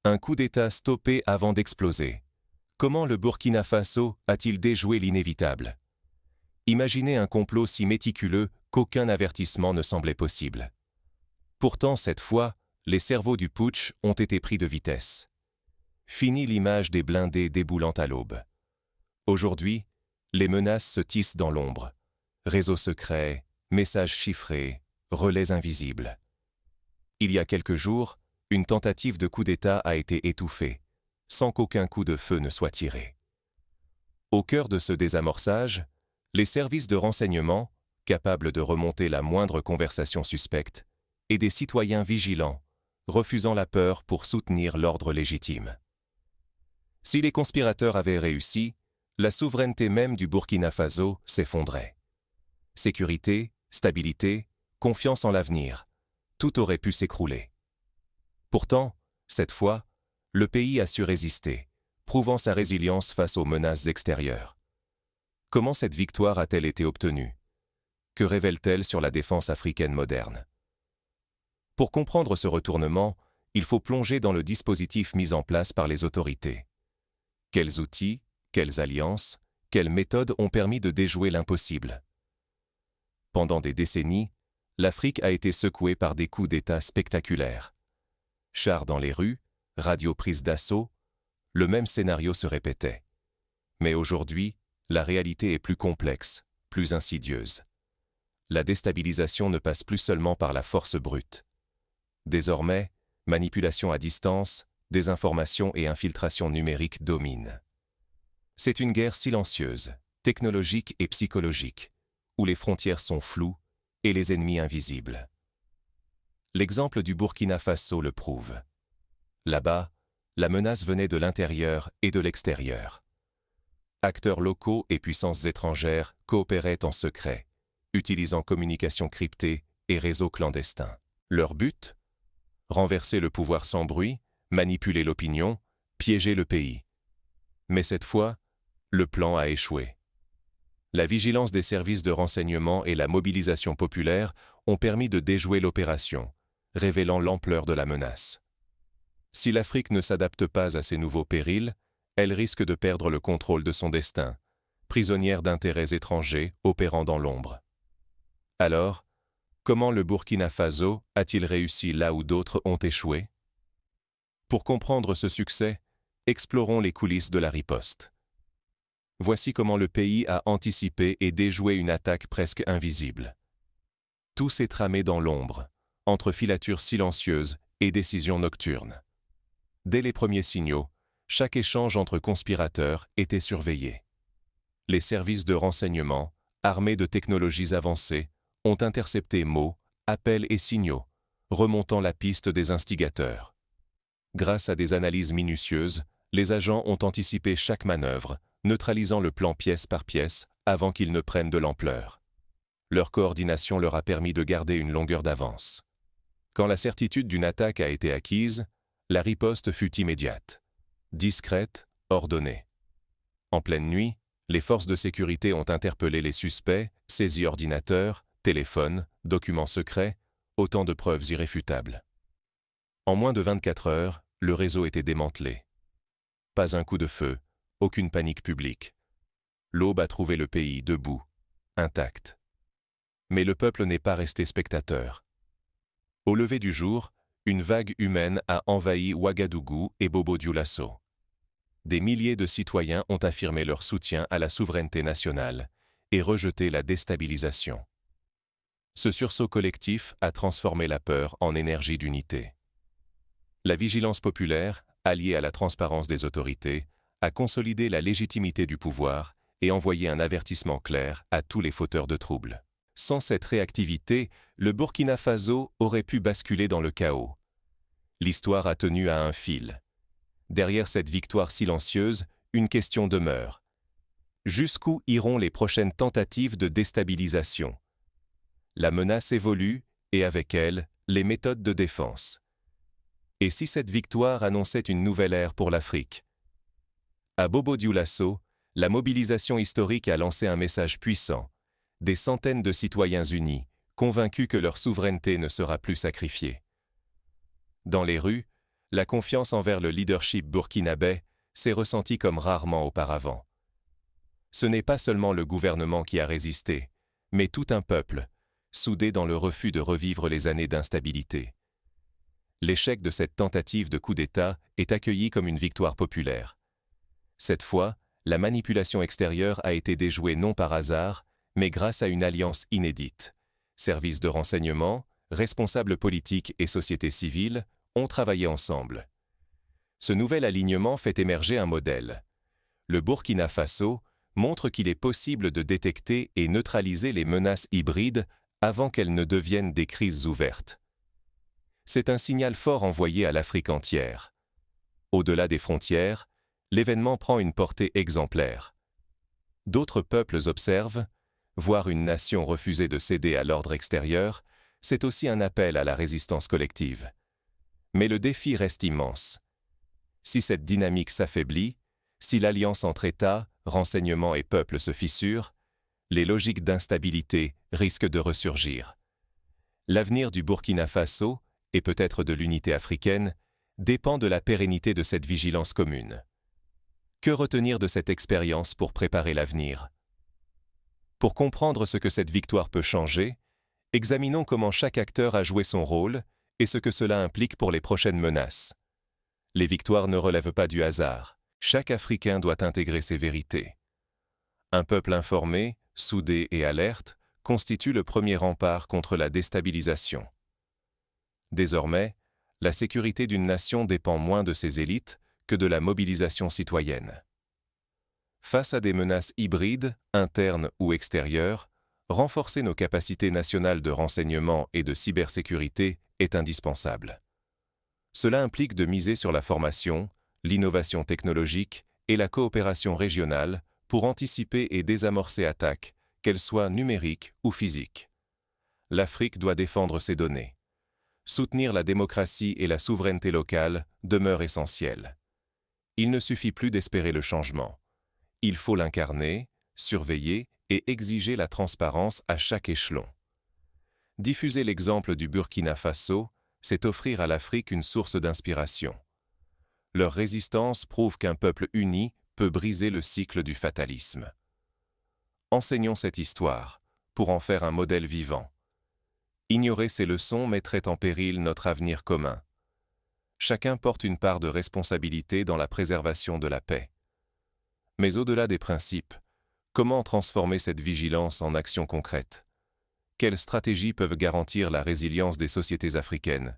Un coup d'État stoppé avant d'exploser. Comment le Burkina Faso a-t-il déjoué l'inévitable? Imaginez un complot si méticuleux qu'aucun avertissement ne semblait possible. Pourtant, cette fois, les cerveaux du putsch ont été pris de vitesse. Fini l'image des blindés déboulant à l'aube. Aujourd'hui, les menaces se tissent dans l'ombre. Réseaux secrets, messages chiffrés, relais invisibles. Il y a quelques jours, une tentative de coup d'État a été étouffée, sans qu'aucun coup de feu ne soit tiré. Au cœur de ce désamorçage, les services de renseignement, capables de remonter la moindre conversation suspecte, et des citoyens vigilants, refusant la peur pour soutenir l'ordre légitime. Si les conspirateurs avaient réussi, la souveraineté même du Burkina Faso s'effondrait. Sécurité, stabilité, confiance en l'avenir, tout aurait pu s'écrouler. Pourtant, cette fois, le pays a su résister, prouvant sa résilience face aux menaces extérieures. Comment cette victoire a-t-elle été obtenue? Que révèle-t-elle sur la défense africaine moderne? Pour comprendre ce retournement, il faut plonger dans le dispositif mis en place par les autorités. Quels outils, quelles alliances, quelles méthodes ont permis de déjouer l'impossible? Pendant des décennies, l'Afrique a été secouée par des coups d'État spectaculaires. Chars dans les rues, radios prises d'assaut, le même scénario se répétait. Mais aujourd'hui, la réalité est plus complexe, plus insidieuse. La déstabilisation ne passe plus seulement par la force brute. Désormais, manipulation à distance, désinformation et infiltration numérique dominent. C'est une guerre silencieuse, technologique et psychologique, où les frontières sont floues et les ennemis invisibles. L'exemple du Burkina Faso le prouve. Là-bas, la menace venait de l'intérieur et de l'extérieur. Acteurs locaux et puissances étrangères coopéraient en secret, utilisant communication cryptée et réseaux clandestins. Leur but? Renverser le pouvoir sans bruit, manipuler l'opinion, piéger le pays. Mais cette fois, le plan a échoué. La vigilance des services de renseignement et la mobilisation populaire ont permis de déjouer l'opération, révélant l'ampleur de la menace. Si l'Afrique ne s'adapte pas à ces nouveaux périls, elle risque de perdre le contrôle de son destin, prisonnière d'intérêts étrangers opérant dans l'ombre. Alors, comment le Burkina Faso a-t-il réussi là où d'autres ont échoué? Pour comprendre ce succès, explorons les coulisses de la riposte. Voici comment le pays a anticipé et déjoué une attaque presque invisible. Tout s'est tramé dans l'ombre, entre filatures silencieuses et décisions nocturnes. Dès les premiers signaux, chaque échange entre conspirateurs était surveillé. Les services de renseignement, armés de technologies avancées, ont intercepté mots, appels et signaux, remontant la piste des instigateurs. Grâce à des analyses minutieuses, les agents ont anticipé chaque manœuvre, neutralisant le plan pièce par pièce avant qu'il ne prenne de l'ampleur. Leur coordination leur a permis de garder une longueur d'avance. Quand la certitude d'une attaque a été acquise, la riposte fut immédiate, discrète, ordonnée. En pleine nuit, les forces de sécurité ont interpellé les suspects, saisi ordinateurs, téléphones, documents secrets, autant de preuves irréfutables. En moins de 24 heures, le réseau était démantelé. Pas un coup de feu, aucune panique publique. L'aube a trouvé le pays debout, intact. Mais le peuple n'est pas resté spectateur. Au lever du jour, une vague humaine a envahi Ouagadougou et Bobo-Dioulasso. Des milliers de citoyens ont affirmé leur soutien à la souveraineté nationale et rejeté la déstabilisation. Ce sursaut collectif a transformé la peur en énergie d'unité. La vigilance populaire, alliée à la transparence des autorités, a consolidé la légitimité du pouvoir et envoyé un avertissement clair à tous les fauteurs de troubles. Sans cette réactivité, le Burkina Faso aurait pu basculer dans le chaos. L'histoire a tenu à un fil. Derrière cette victoire silencieuse, une question demeure. Jusqu'où iront les prochaines tentatives de déstabilisation? La menace évolue, et avec elle, les méthodes de défense. Et si cette victoire annonçait une nouvelle ère pour l'Afrique? À Bobo-Dioulasso, la mobilisation historique a lancé un message puissant. Des centaines de citoyens unis, convaincus que leur souveraineté ne sera plus sacrifiée. Dans les rues, la confiance envers le leadership burkinabé s'est ressentie comme rarement auparavant. Ce n'est pas seulement le gouvernement qui a résisté, mais tout un peuple, soudé dans le refus de revivre les années d'instabilité. L'échec de cette tentative de coup d'État est accueilli comme une victoire populaire. Cette fois, la manipulation extérieure a été déjouée non par hasard, mais grâce à une alliance inédite. Services de renseignement, responsables politiques et société civile ont travaillé ensemble. Ce nouvel alignement fait émerger un modèle. Le Burkina Faso montre qu'il est possible de détecter et neutraliser les menaces hybrides avant qu'elles ne deviennent des crises ouvertes. C'est un signal fort envoyé à l'Afrique entière. Au-delà des frontières, l'événement prend une portée exemplaire. D'autres peuples observent, voir une nation refuser de céder à l'ordre extérieur, c'est aussi un appel à la résistance collective. Mais le défi reste immense. Si cette dynamique s'affaiblit, si l'alliance entre États, renseignements et peuples se fissure, les logiques d'instabilité risquent de ressurgir. L'avenir du Burkina Faso, et peut-être de l'unité africaine, dépend de la pérennité de cette vigilance commune. Que retenir de cette expérience pour préparer l'avenir? Pour comprendre ce que cette victoire peut changer, examinons comment chaque acteur a joué son rôle et ce que cela implique pour les prochaines menaces. Les victoires ne relèvent pas du hasard. Chaque Africain doit intégrer ses vérités. Un peuple informé, soudé et alerte constitue le premier rempart contre la déstabilisation. Désormais, la sécurité d'une nation dépend moins de ses élites que de la mobilisation citoyenne. Face à des menaces hybrides, internes ou extérieures, renforcer nos capacités nationales de renseignement et de cybersécurité est indispensable. Cela implique de miser sur la formation, l'innovation technologique et la coopération régionale pour anticiper et désamorcer attaques, qu'elles soient numériques ou physiques. L'Afrique doit défendre ses données. Soutenir la démocratie et la souveraineté locale demeure essentiel. Il ne suffit plus d'espérer le changement. Il faut l'incarner, surveiller et exiger la transparence à chaque échelon. Diffuser l'exemple du Burkina Faso, c'est offrir à l'Afrique une source d'inspiration. Leur résistance prouve qu'un peuple uni peut briser le cycle du fatalisme. Enseignons cette histoire pour en faire un modèle vivant. Ignorer ces leçons mettrait en péril notre avenir commun. Chacun porte une part de responsabilité dans la préservation de la paix. Mais au-delà des principes, comment transformer cette vigilance en actions concrètes? Quelles stratégies peuvent garantir la résilience des sociétés africaines?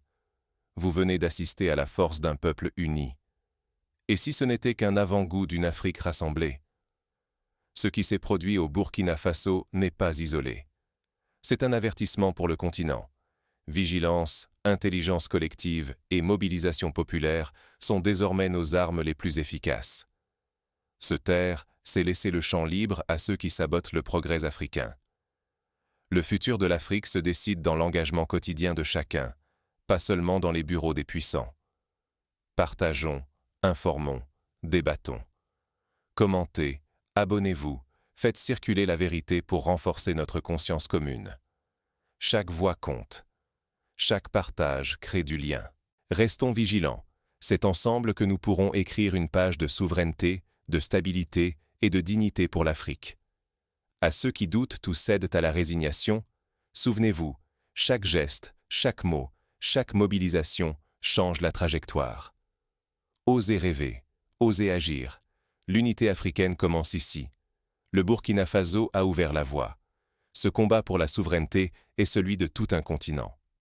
Vous venez d'assister à la force d'un peuple uni. Et si ce n'était qu'un avant-goût d'une Afrique rassemblée? Ce qui s'est produit au Burkina Faso n'est pas isolé. C'est un avertissement pour le continent. Vigilance, intelligence collective et mobilisation populaire sont désormais nos armes les plus efficaces. Se taire, c'est laisser le champ libre à ceux qui sabotent le progrès africain. Le futur de l'Afrique se décide dans l'engagement quotidien de chacun, pas seulement dans les bureaux des puissants. Partageons, informons, débattons. Commentez, abonnez-vous, faites circuler la vérité pour renforcer notre conscience commune. Chaque voix compte. Chaque partage crée du lien. Restons vigilants. C'est ensemble que nous pourrons écrire une page de souveraineté, de stabilité et de dignité pour l'Afrique. À ceux qui doutent ou cèdent à la résignation, souvenez-vous, chaque geste, chaque mot, chaque mobilisation change la trajectoire. Osez rêver, osez agir. L'unité africaine commence ici. Le Burkina Faso a ouvert la voie. Ce combat pour la souveraineté est celui de tout un continent.